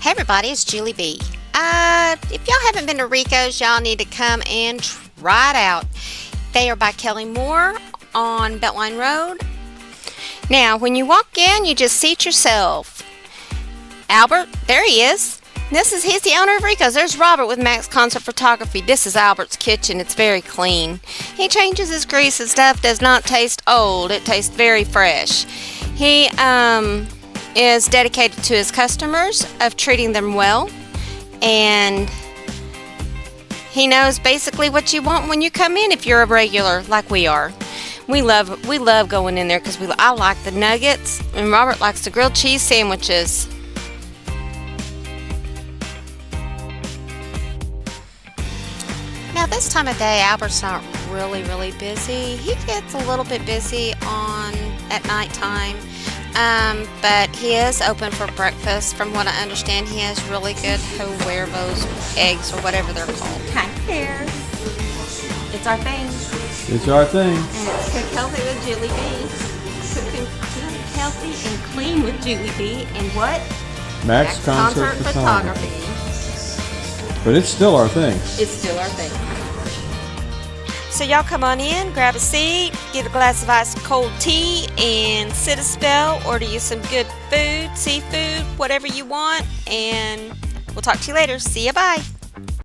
Hey everybody, it's Julie B. If y'all haven't been to Rico's, y'all need to come and try it out. They are by Kelly Moore on Beltline Road. Now, when you walk in, you just seat yourself. Albert, there he is. He's the owner of Rico's. There's Robert with Max Concert Photography. This is Albert's kitchen. It's very clean. He changes his grease and stuff. Does not taste old. It tastes very fresh. He is dedicated to his customers of treating them well, and he knows basically what you want when you come in if you're a regular like we are. We love going in there because I like the nuggets and Robert likes the grilled cheese sandwiches. Now this time of day Albert's not really busy. He gets a little bit busy at nighttime. But he is open for breakfast. From what I understand, he has really good huevos eggs or whatever they're called. Hi there. It's our thing. It's our thing. And it's Cook Healthy with Julie B. Cooking healthy and clean with Julie B. And what? Max Concert Photography. But it's still our thing. It's still our thing. So y'all come on in, grab a seat, get a glass of ice cold tea, and sit a spell. Order you some good food, seafood, whatever you want, and we'll talk to you later. See ya, bye.